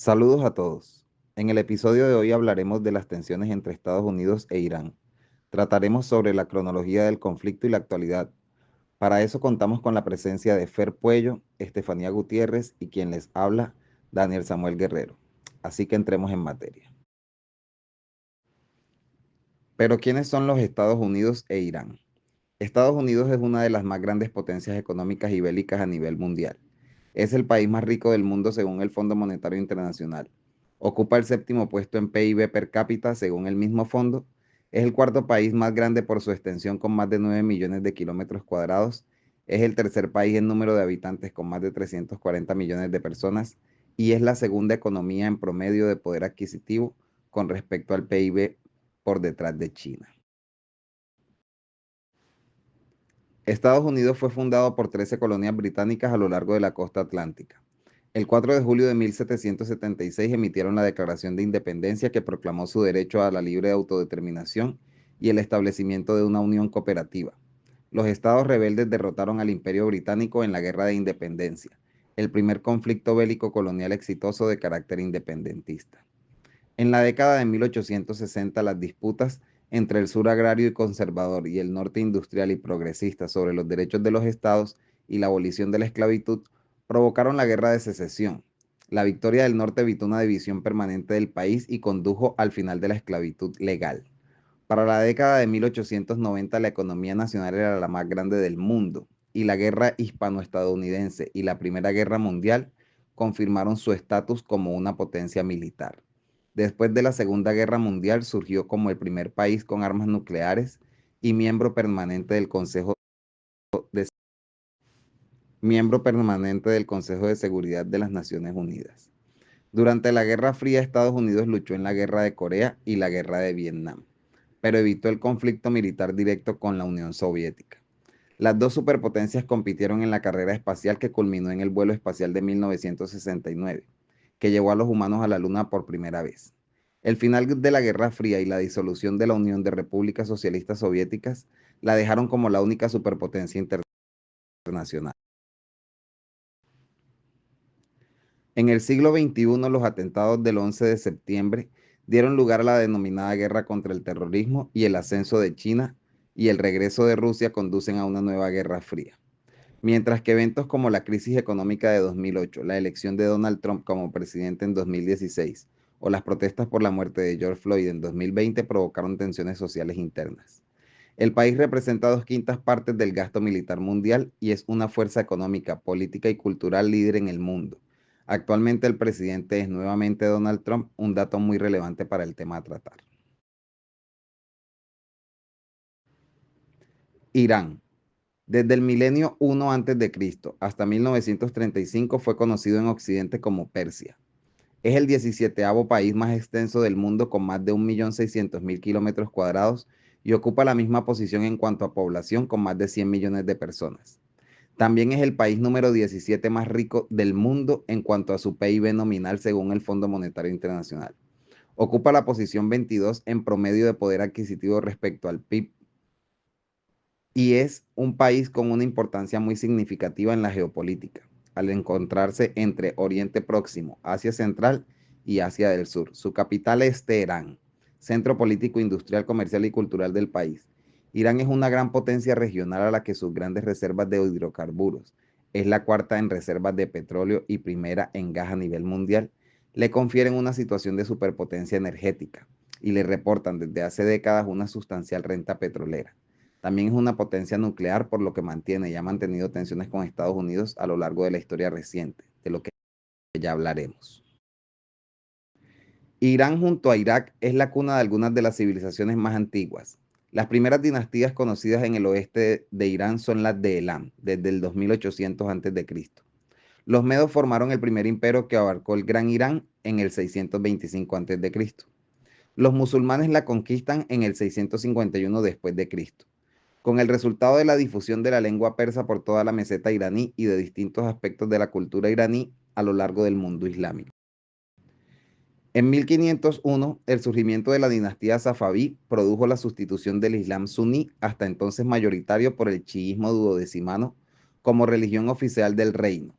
Saludos a todos. En el episodio de hoy hablaremos de las tensiones entre Estados Unidos e Irán. Trataremos sobre la cronología del conflicto y la actualidad. Para eso contamos con la presencia de Fer Puello, Estefanía Gutiérrez y quien les habla, Daniel Samuel Guerrero. Así que entremos en materia. Pero ¿quiénes son los Estados Unidos e Irán? Estados Unidos es una de las más grandes potencias económicas y bélicas a nivel mundial. Es el país más rico del mundo según el Fondo Monetario Internacional. Ocupa el séptimo puesto en PIB per cápita según el mismo fondo. Es el cuarto país más grande por su extensión con más de 9 millones de kilómetros cuadrados. Es el tercer país en número de habitantes con más de 340 millones de personas y es la segunda economía en promedio de poder adquisitivo con respecto al PIB por detrás de China. Estados Unidos fue fundado por 13 colonias británicas a lo largo de la costa atlántica. El 4 de julio de 1776 emitieron la Declaración de Independencia que proclamó su derecho a la libre autodeterminación y el establecimiento de una unión cooperativa. Los estados rebeldes derrotaron al Imperio Británico en la Guerra de Independencia, el primer conflicto bélico colonial exitoso de carácter independentista. En la década de 1860, las disputas entre el sur agrario y conservador y el norte industrial y progresista sobre los derechos de los estados y la abolición de la esclavitud provocaron la Guerra de Secesión. La victoria del norte evitó una división permanente del país y condujo al final de la esclavitud legal. Para la década de 1890, la economía nacional era la más grande del mundo y la guerra hispano-estadounidense y la Primera Guerra Mundial confirmaron su estatus como una potencia militar. Después de la Segunda Guerra Mundial surgió como el primer país con armas nucleares y de, miembro permanente del Consejo de Seguridad de las Naciones Unidas. Durante la Guerra Fría, Estados Unidos luchó en la Guerra de Corea y la Guerra de Vietnam, pero evitó el conflicto militar directo con la Unión Soviética. Las dos superpotencias compitieron en la carrera espacial que culminó en el vuelo espacial de 1969, que llevó a los humanos a la Luna por primera vez. El final de la Guerra Fría y la disolución de la Unión de Repúblicas Socialistas Soviéticas la dejaron como la única superpotencia internacional. En el siglo XXI, los atentados del 11 de septiembre dieron lugar a la denominada guerra contra el terrorismo y el ascenso de China y el regreso de Rusia conducen a una nueva guerra fría. Mientras que eventos como la crisis económica de 2008, la elección de Donald Trump como presidente en 2016 o las protestas por la muerte de George Floyd en 2020 provocaron tensiones sociales internas. El país representa 2/5 partes del gasto militar mundial y es una fuerza económica, política y cultural líder en el mundo. Actualmente el presidente es nuevamente Donald Trump, un dato muy relevante para el tema a tratar. Irán. Desde el milenio 1 a.C. hasta 1935 fue conocido en Occidente como Persia. Es el 17º país más extenso del mundo con más de 1.600.000 kilómetros cuadrados y ocupa la misma posición en cuanto a población con más de 100 millones de personas. También es el país número 17 más rico del mundo en cuanto a su PIB nominal según el Fondo Monetario Internacional. Ocupa la posición 22 en promedio de poder adquisitivo respecto al PIB y es un país con una importancia muy significativa en la geopolítica, al encontrarse entre Oriente Próximo, Asia Central y Asia del Sur. Su capital es Teherán, centro político, industrial, comercial y cultural del país. Irán es una gran potencia regional a la que sus grandes reservas de hidrocarburos, es la cuarta en reservas de petróleo y primera en gas a nivel mundial, le confieren una situación de superpotencia energética y le reportan desde hace décadas una sustancial renta petrolera. También es una potencia nuclear, por lo que mantiene y ha mantenido tensiones con Estados Unidos a lo largo de la historia reciente, de lo que ya hablaremos. Irán junto a Irak es la cuna de algunas de las civilizaciones más antiguas. Las primeras dinastías conocidas en el oeste de Irán son las de Elam, desde el 2800 a.C. Los medos formaron el primer imperio que abarcó el Gran Irán en el 625 a.C. Los musulmanes la conquistan en el 651 después de Cristo, con el resultado de la difusión de la lengua persa por toda la meseta iraní y de distintos aspectos de la cultura iraní a lo largo del mundo islámico. En 1501, el surgimiento de la dinastía Safaví produjo la sustitución del Islam suní, hasta entonces mayoritario, por el chiismo duodecimano como religión oficial del reino.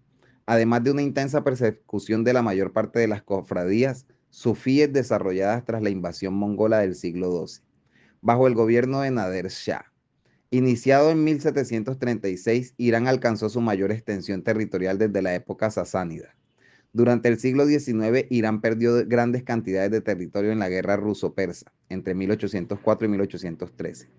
además de una intensa persecución de la mayor parte de las cofradías sufíes desarrolladas tras la invasión mongola del siglo XII, bajo el gobierno de Nader Shah. Iniciado en 1736, Irán alcanzó su mayor extensión territorial desde la época sasánida. Durante el siglo XIX, Irán perdió grandes cantidades de territorio en la guerra ruso-persa, entre 1804 y 1813.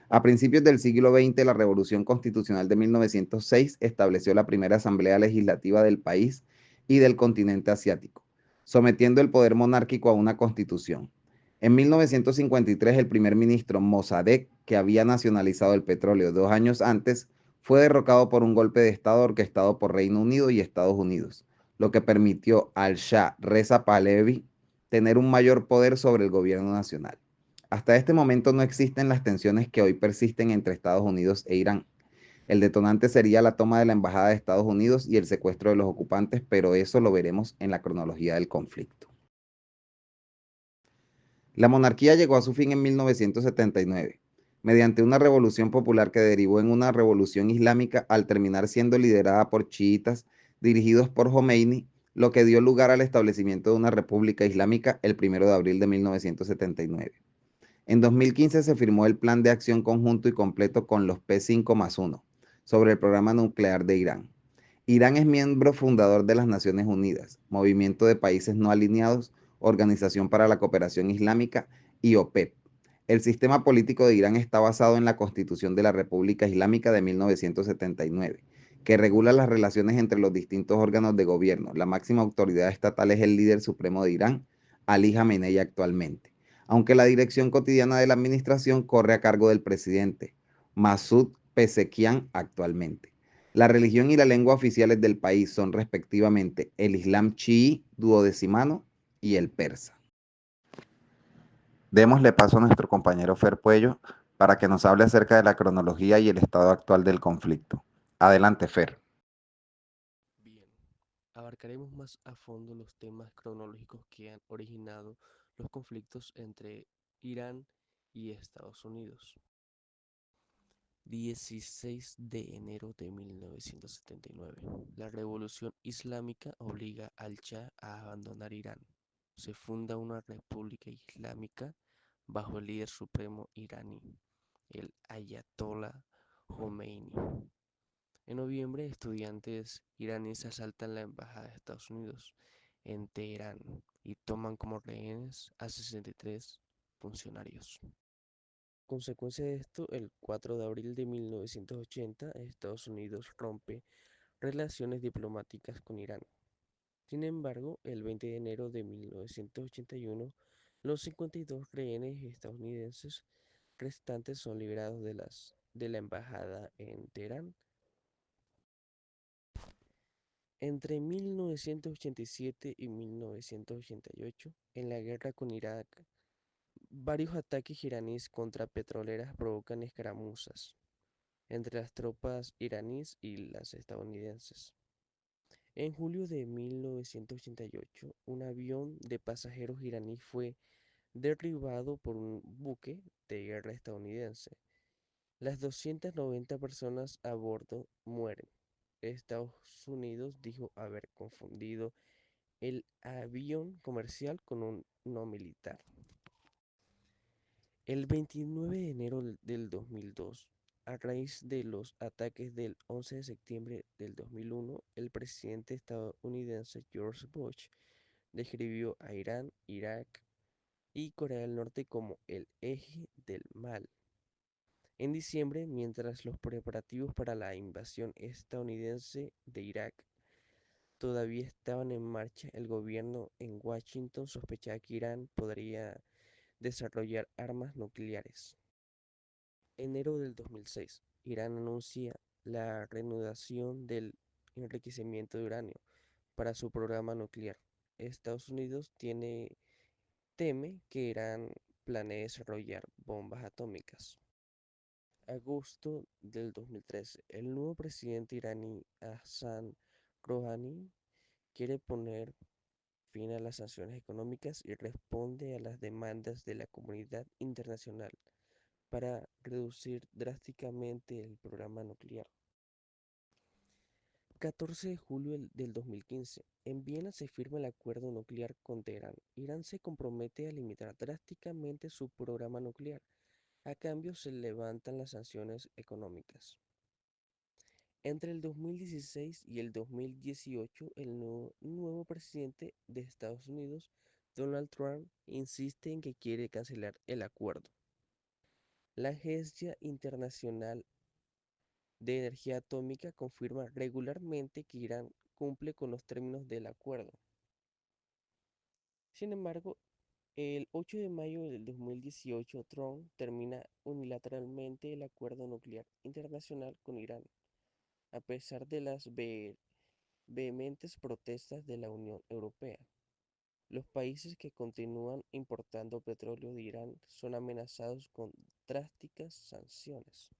A principios del siglo XX, la Revolución Constitucional de 1906 estableció la primera asamblea legislativa del país y del continente asiático, sometiendo el poder monárquico a una constitución. En 1953, el primer ministro Mossadegh, que había nacionalizado el petróleo 2 años antes, fue derrocado por un golpe de Estado orquestado por Reino Unido y Estados Unidos, lo que permitió al Shah Reza Pahlavi tener un mayor poder sobre el gobierno nacional. Hasta este momento no existen las tensiones que hoy persisten entre Estados Unidos e Irán. El detonante sería la toma de la embajada de Estados Unidos y el secuestro de los ocupantes, pero eso lo veremos en la cronología del conflicto. La monarquía llegó a su fin en 1979, mediante una revolución popular que derivó en una revolución islámica al terminar siendo liderada por chiitas dirigidos por Jomeini, lo que dio lugar al establecimiento de una república islámica el 1 de abril de 1979. En 2015 se firmó el Plan de Acción Conjunto y Completo con los P5+1 sobre el programa nuclear de Irán. Irán es miembro fundador de las Naciones Unidas, Movimiento de Países No Alineados, Organización para la Cooperación Islámica y OPEP. El sistema político de Irán está basado en la Constitución de la República Islámica de 1979, que regula las relaciones entre los distintos órganos de gobierno. La máxima autoridad estatal es el líder supremo de Irán, Ali Khamenei actualmente, aunque la dirección cotidiana de la administración corre a cargo del presidente, Masoud Pezeshkian actualmente. La religión y la lengua oficiales del país son respectivamente el Islam chií duodecimano y el persa. Démosle paso a nuestro compañero Fer Puello para que nos hable acerca de la cronología y el estado actual del conflicto. Adelante, Fer. Bien, abarcaremos más a fondo los temas cronológicos que han originado los conflictos entre Irán y Estados Unidos. 16 de enero de 1979. La revolución islámica obliga al Shah a abandonar Irán. Se funda una república islámica bajo el líder supremo iraní, el Ayatollah Khomeini. En noviembre, estudiantes iraníes asaltan la embajada de Estados Unidos en Teherán y toman como rehenes a 63 funcionarios. Consecuencia de esto, el 4 de abril de 1980, Estados Unidos rompe relaciones diplomáticas con Irán. Sin embargo, el 20 de enero de 1981, los 52 rehenes estadounidenses restantes son liberados de la embajada en Teherán. Entre 1987 y 1988, en la guerra con Irak, varios ataques iraníes contra petroleras provocan escaramuzas entre las tropas iraníes y las estadounidenses. En julio de 1988, un avión de pasajeros iraní fue derribado por un buque de guerra estadounidense. Las 290 personas a bordo mueren. Estados Unidos dijo haber confundido el avión comercial con un no militar. El 29 de enero del 2002, a raíz de los ataques del 11 de septiembre del 2001, el presidente estadounidense George Bush describió a Irán, Irak y Corea del Norte como el eje del mal. En diciembre, mientras los preparativos para la invasión estadounidense de Irak todavía estaban en marcha, el gobierno en Washington sospechaba que Irán podría desarrollar armas nucleares. Enero del 2006, Irán anuncia la reanudación del enriquecimiento de uranio para su programa nuclear. Estados Unidos teme que Irán planee desarrollar bombas atómicas. Agosto del 2013, el nuevo presidente iraní Hassan Rouhani quiere poner fin a las sanciones económicas y responde a las demandas de la comunidad internacional para reducir drásticamente el programa nuclear. 14 de julio del 2015, en Viena se firma el acuerdo nuclear con Teherán. Irán se compromete a limitar drásticamente su programa nuclear. A cambio se levantan las sanciones económicas. Entre el 2016 y el 2018, el nuevo presidente de Estados Unidos, Donald Trump, insiste en que quiere cancelar el acuerdo. La Agencia Internacional de Energía Atómica confirma regularmente que Irán cumple con los términos del acuerdo. Sin embargo, el 8 de mayo del 2018, Trump termina unilateralmente el acuerdo nuclear internacional con Irán, a pesar de las vehementes protestas de la Unión Europea. Los países que continúan importando petróleo de Irán son amenazados con drásticas sanciones.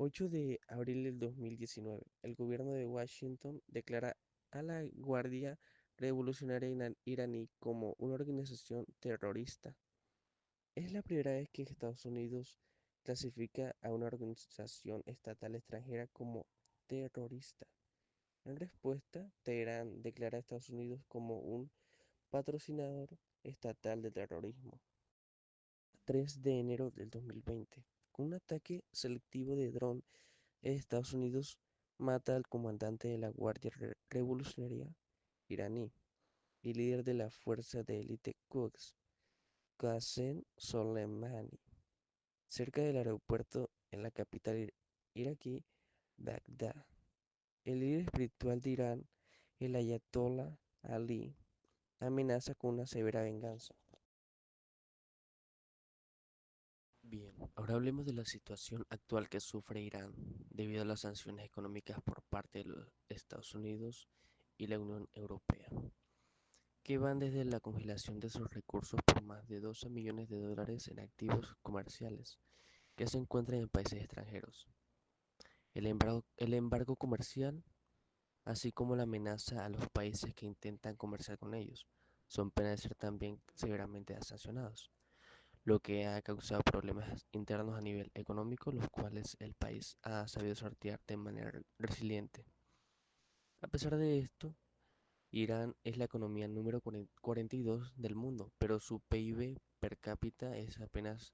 8 de abril del 2019, el gobierno de Washington declara a la Guardia Revolucionaria iraní como una organización terrorista. Es la primera vez que Estados Unidos clasifica a una organización estatal extranjera como terrorista. En respuesta, Teherán declara a Estados Unidos como un patrocinador estatal de terrorismo. 3 de enero del 2020, con un ataque selectivo de dron, Estados Unidos mata al comandante de la Guardia Revolucionaria iraní y líder de la fuerza de élite Quds, Qasem Soleimani, cerca del aeropuerto en la capital iraquí, Bagdad. El líder espiritual de Irán, el Ayatollah Ali, amenaza con una severa venganza. Bien, ahora hablemos de la situación actual que sufre Irán debido a las sanciones económicas por parte de los Estados Unidos y la Unión Europea, que van desde la congelación de sus recursos por más de 12 millones de dólares en activos comerciales que se encuentran en países extranjeros, el embargo comercial, así como la amenaza a los países que intentan comerciar con ellos, son penas de ser también severamente sancionados, lo que ha causado problemas internos a nivel económico, los cuales el país ha sabido sortear de manera resiliente. A pesar de esto, Irán es la economía número 42 del mundo, pero su PIB per cápita es apenas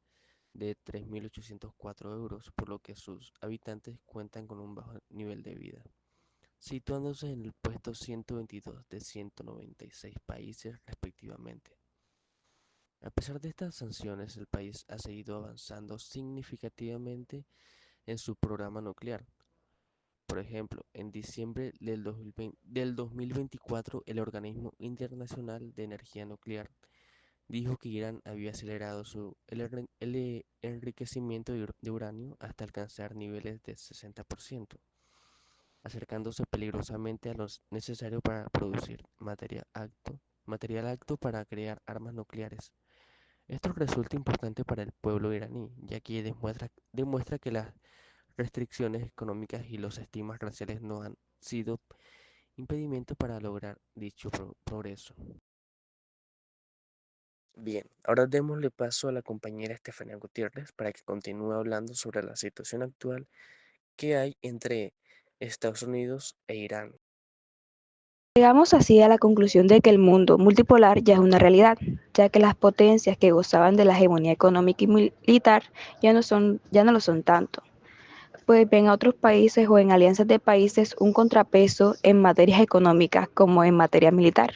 de 3.804 euros, por lo que sus habitantes cuentan con un bajo nivel de vida, situándose en el puesto 122 de 196 países respectivamente. A pesar de estas sanciones, el país ha seguido avanzando significativamente en su programa nuclear. Por ejemplo, en diciembre del 2024, el Organismo Internacional de Energía Nuclear dijo que Irán había acelerado el enriquecimiento de uranio hasta alcanzar niveles de 60%, acercándose peligrosamente a lo necesario para producir material apto para crear armas nucleares. Esto resulta importante para el pueblo iraní, ya que demuestra que las restricciones económicas y los estigmas raciales no han sido impedimento para lograr dicho progreso. Bien, ahora démosle paso a la compañera Estefanía Gutiérrez para que continúe hablando sobre la situación actual que hay entre Estados Unidos e Irán. Llegamos así a la conclusión de que el mundo multipolar ya es una realidad, ya que las potencias que gozaban de la hegemonía económica y militar ya no lo son tanto, pues ven a otros países o en alianzas de países un contrapeso en materias económicas como en materia militar.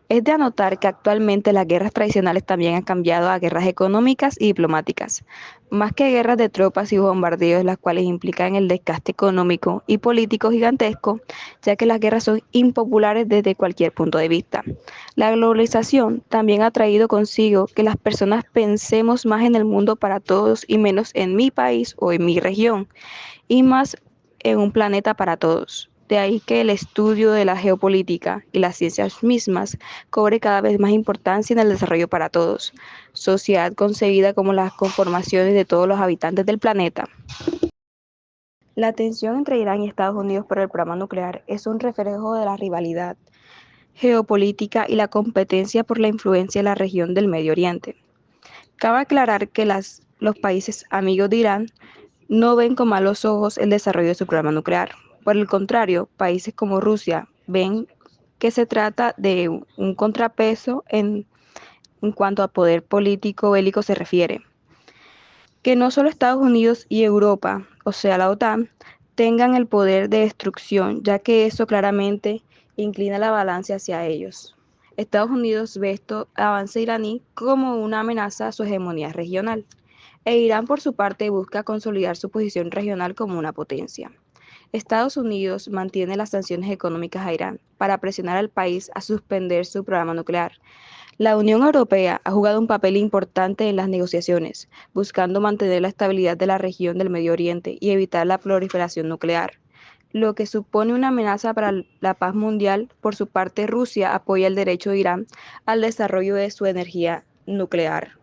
Es de anotar que actualmente las guerras tradicionales también han cambiado a guerras económicas y diplomáticas, más que guerras de tropas y bombardeos, las cuales implican el desgaste económico y político gigantesco, ya que las guerras son impopulares desde cualquier punto de vista. La globalización también ha traído consigo que las personas pensemos más en el mundo para todos y menos en mi país o en mi región, y más en un planeta para todos. De ahí que el estudio de la geopolítica y las ciencias mismas cobre cada vez más importancia en el desarrollo para todos, sociedad concebida como las conformaciones de todos los habitantes del planeta. La tensión entre Irán y Estados Unidos por el programa nuclear es un reflejo de la rivalidad geopolítica y la competencia por la influencia en la región del Medio Oriente. Cabe aclarar que los países amigos de Irán no ven con malos ojos el desarrollo de su programa nuclear, Por el contrario, países como Rusia ven que se trata de un contrapeso en cuanto a poder político bélico se refiere. Que no solo Estados Unidos y Europa, o sea, la OTAN, tengan el poder de destrucción, ya que eso claramente inclina la balanza hacia ellos. Estados Unidos ve este avance iraní como una amenaza a su hegemonía regional, e Irán por su parte busca consolidar su posición regional como una potencia. Estados Unidos mantiene las sanciones económicas a Irán para presionar al país a suspender su programa nuclear. La Unión Europea ha jugado un papel importante en las negociaciones, buscando mantener la estabilidad de la región del Medio Oriente y evitar la proliferación nuclear, lo que supone una amenaza para la paz mundial. Por su parte, Rusia apoya el derecho de Irán al desarrollo de su energía nuclear.